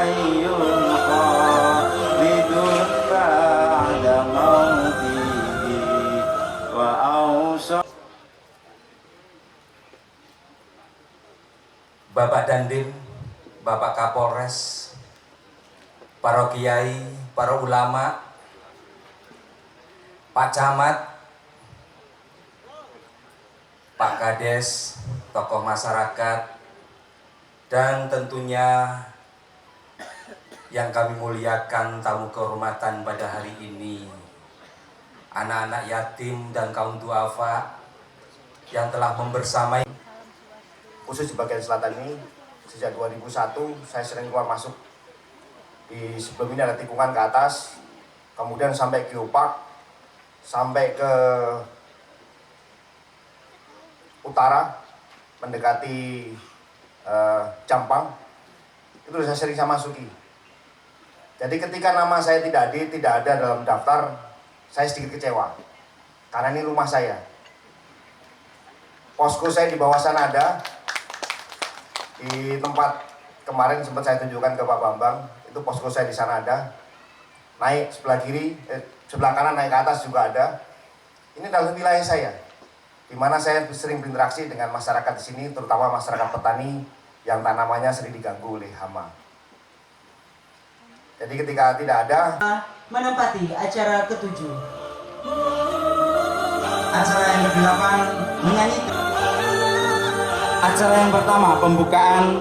hayyun khalidun ba'da mautihi wa awsa. Bapak Dandim, Bapak Kapolres, para kiai, para ulama, Pak Camat, Pak Kades, tokoh masyarakat, dan tentunya yang kami muliakan tamu kehormatan pada hari ini, anak-anak yatim dan kaum duafa yang telah membersamai. Khusus di bagian selatan ini, sejak 2001 saya sering keluar masuk. Di sebelum ini ada tikungan ke atas, kemudian sampai Geopark, sampai ke utara, mendekati Jampang, itu saya sering saya masuki. Jadi ketika nama saya tidak ada dalam daftar, saya sedikit kecewa, karena ini rumah saya. Posko saya di bawah sana ada. Di tempat kemarin sempat saya tunjukkan ke Pak Bambang, itu posko saya di sana ada. Naik sebelah kiri, sebelah kanan naik ke atas juga ada. Ini dalam wilayah saya, di mana saya sering berinteraksi dengan masyarakat di sini, terutama masyarakat petani yang tanamannya sering diganggu oleh hama. Jadi ketika tidak ada, menempati acara ke-7. Acara yang ke-8 menyanyikan. Acara yang pertama pembukaan,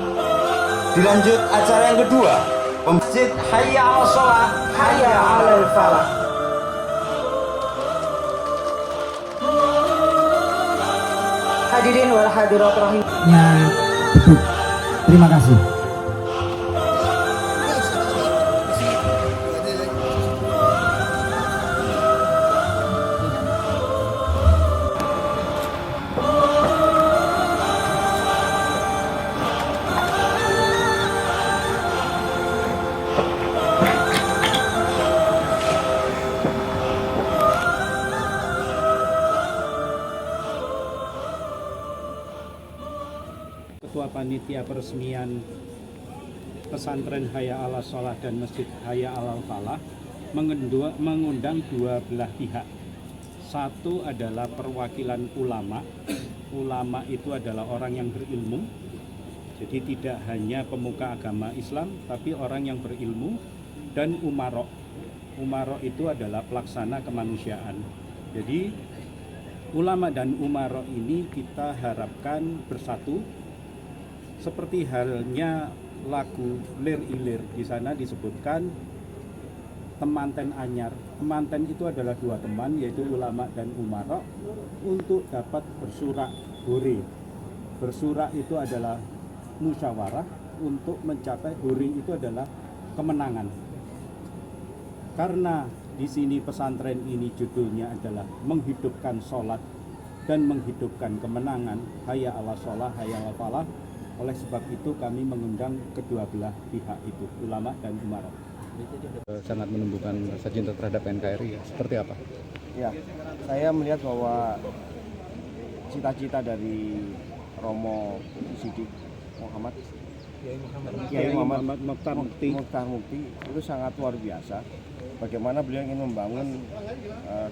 dilanjut acara yang kedua masjid hayya 'alal shalah hayya 'alal falah. Hadirin wal hadirat rahim. Terima kasih. Ketua Panitia Peresmian Pesantren Hayya 'Alal Shalah dan Masjid Hayya 'Alal Falah mengundang dua belah pihak. Satu adalah perwakilan ulama. Ulama itu adalah orang yang berilmu. Jadi tidak hanya pemuka agama Islam, tapi orang yang berilmu, dan umarok. Umarok itu adalah pelaksana kemanusiaan. Jadi ulama dan umarok ini kita harapkan bersatu. Seperti halnya lagu Lir Ilir, di sana disebutkan temanten anyar. Temanten itu adalah dua teman, yaitu ulama dan umarok, untuk dapat bersurak huri. Bersurak itu adalah musyawarah untuk mencapai huri, itu adalah kemenangan. Karena di sini pesantren ini judulnya adalah menghidupkan sholat dan menghidupkan kemenangan, hayya 'alal shalah hayya 'alal falah. Oleh sebab itu kami mengundang kedua belah pihak itu, ulama dan umarok. Sangat menumbuhkan rasa cinta terhadap NKRI, ya. Seperti apa? ya, saya melihat bahwa cita-cita dari Romo Sidik Muhammad Kiai Muhammad Mukhtar Mukti itu sangat luar biasa. Bagaimana beliau ingin membangun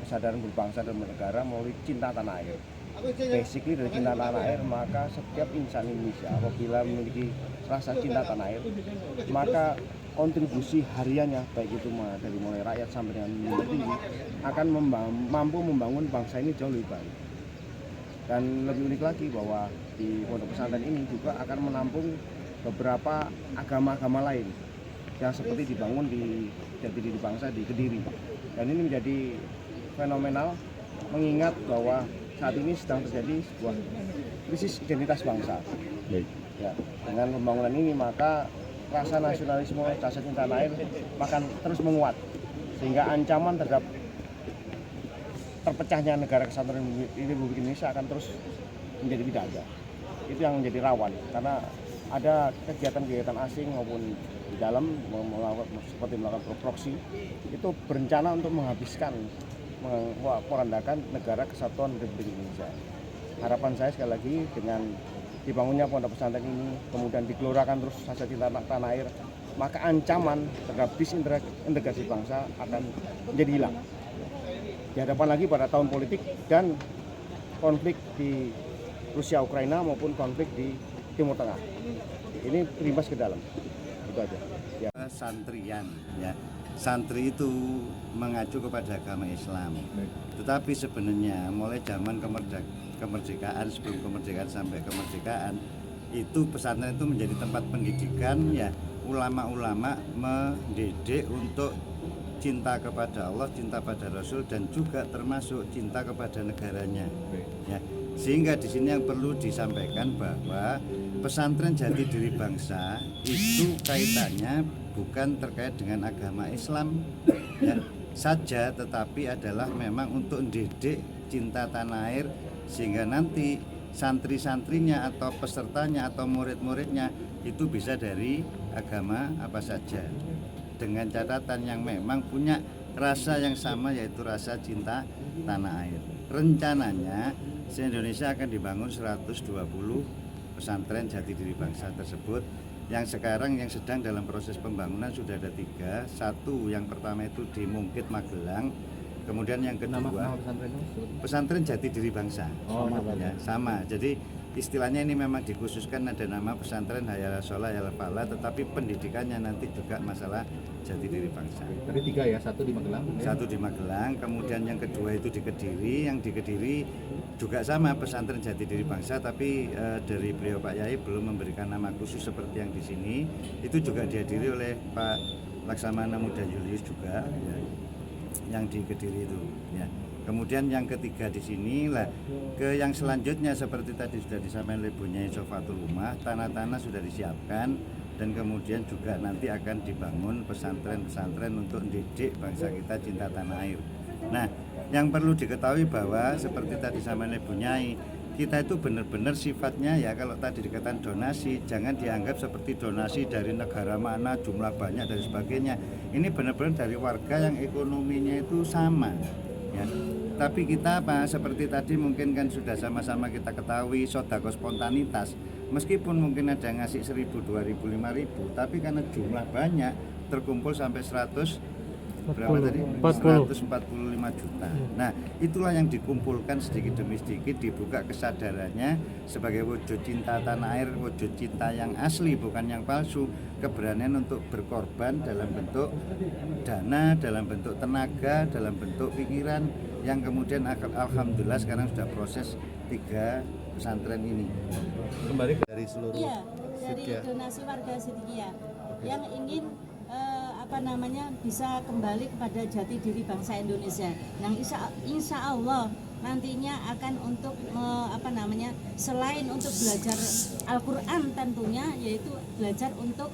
kesadaran berbangsa dan bernegara melalui cinta tanah air. Basically dari cinta tanah air, maka setiap insan Indonesia apabila memiliki rasa cinta tanah air, maka kontribusi hariannya, baik itu dari mulai rakyat sampai dengan pemimpin tinggi, akan mampu membangun bangsa ini jauh lebih baik. Dan lebih unik lagi bahwa di pondok pesantren ini juga akan menampung beberapa agama-agama lain yang seperti dibangun di Jati Diri Bangsa di Kediri. Dan ini menjadi fenomenal, mengingat bahwa saat ini sedang terjadi sebuah krisis identitas bangsa. Ya, dengan pembangunan ini maka rasa nasionalisme, rasa cinta tanah air akan terus menguat, sehingga ancaman terhadap terpecahnya negara kesatuan Republik Indonesia akan terus menjadi tidak ada. Itu yang menjadi rawan, karena ada kegiatan-kegiatan asing maupun di dalam seperti melakukan proksi itu berencana untuk menghabiskan, merandakan negara kesatuan Republik Indonesia. Harapan saya sekali lagi dengan dibangunnya pondok pesantren ini, kemudian digelorakan terus rasa cinta tanah air, maka ancaman terhadap disintegrasi bangsa akan menjadi hilang. Dihadapkan lagi pada tahun politik dan konflik di Rusia Ukraina maupun konflik di Timur Tengah. Ini berimbas ke dalam. Itu aja. Ya. Santrian, ya. Santri itu mengacu kepada agama Islam. Tetapi sebenarnya mulai zaman kemerdekaan, sebelum kemerdekaan sampai kemerdekaan, itu pesantren itu menjadi tempat pendidikan, ya. Ulama-ulama mendidik untuk cinta kepada Allah, cinta pada Rasul, dan juga termasuk cinta kepada negaranya. Ya. Sehingga di sini yang perlu disampaikan bahwa pesantren Jati Diri Bangsa itu kaitannya bukan terkait dengan agama Islam, ya, saja, tetapi adalah memang untuk mendidik cinta tanah air, sehingga nanti santri-santrinya atau pesertanya atau murid-muridnya itu bisa dari agama apa saja, dengan catatan yang memang punya rasa yang sama, yaitu rasa cinta tanah air. Rencananya se-Indonesia akan dibangun 120 pesantren Jati Diri Bangsa tersebut, yang sekarang yang sedang dalam proses pembangunan sudah ada 3. Satu, yang pertama itu di Mungkit Magelang, kemudian yang kedua nama pesantren Jati Diri Bangsa. Ya, sama. Jadi istilahnya ini memang dikhususkan ada nama pesantren Hayya 'Alal Sholah Hayya 'Alal Falah, tetapi pendidikannya nanti juga masalah Jati Diri Bangsa. Tadi 3 ya, 1 di Magelang. Satu di Magelang, kemudian yang kedua itu di Kediri. Yang di Kediri juga sama pesantren Jati Diri Bangsa, tapi dari beliau Pak Yai belum memberikan nama khusus seperti yang di sini. Itu juga dihadiri oleh Pak Laksamana Muda Julius juga, ya, yang di Kediri itu. Ya. Kemudian yang ketiga di sini lah, ke yang selanjutnya seperti tadi sudah disampaikan oleh Bu Nyai Sofatul Umah, tanah-tanah sudah disiapkan, dan kemudian juga nanti akan dibangun pesantren-pesantren untuk mendidik bangsa kita cinta tanah air. Nah, yang perlu diketahui bahwa seperti tadi sama oleh Bu Nyai, kita itu benar-benar sifatnya, ya, kalau tadi dikatakan donasi, jangan dianggap seperti donasi dari negara mana, jumlah banyak dan sebagainya. Ini benar-benar dari warga yang ekonominya itu sama, ya. Tapi kita apa, seperti tadi mungkin kan sudah sama-sama kita ketahui sodako spontanitas. Meskipun mungkin ada yang ngasih 1.000, 2.000, 5.000, tapi karena jumlah banyak terkumpul sampai 145 juta. Nah, itulah yang dikumpulkan sedikit demi sedikit, dibuka kesadarannya sebagai wujud cinta tanah air, wujud cinta yang asli bukan yang palsu, keberanian untuk berkorban dalam bentuk dana, dalam bentuk tenaga, dalam bentuk pikiran, yang kemudian alhamdulillah sekarang sudah proses 3 pesantren ini. Kembali dari seluruh dari donasi warga Sidikiyah yang ingin bisa kembali kepada jati diri bangsa Indonesia, yang insya Allah nantinya akan untuk selain untuk belajar Al-Quran tentunya, yaitu belajar untuk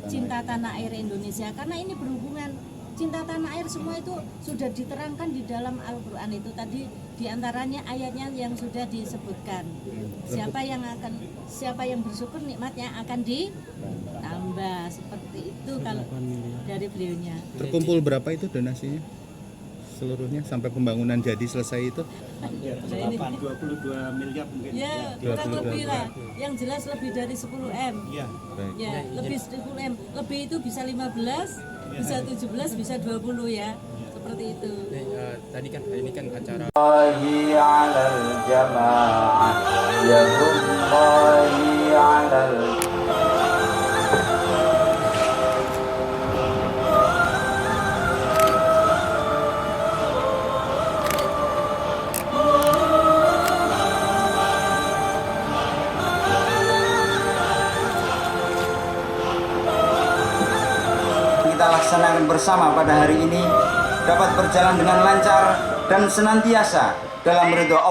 cinta tanah air Indonesia, karena ini berhubungan. Cinta tanah air semua itu sudah diterangkan di dalam Al-Quran itu tadi, diantaranya ayatnya yang sudah disebutkan. Siapa yang bersyukur nikmatnya akan ditambah, seperti itu kalau dari beliaunya. Terkumpul berapa itu donasinya? Seluruhnya sampai pembangunan jadi selesai itu? 22 miliar mungkin. Ya, kurang lebih lah. Yang jelas lebih dari 10M. Iya. Ya, lebih 10M. Lebih itu bisa 15, bisa 17, bisa 20 ya. Seperti itu. Tadi kan ini kan acara Hayya 'alal jamaah, ya Allahi 'alal. Kita laksanakan bersama pada hari ini dapat berjalan dengan lancar dan senantiasa dalam ridho Allah.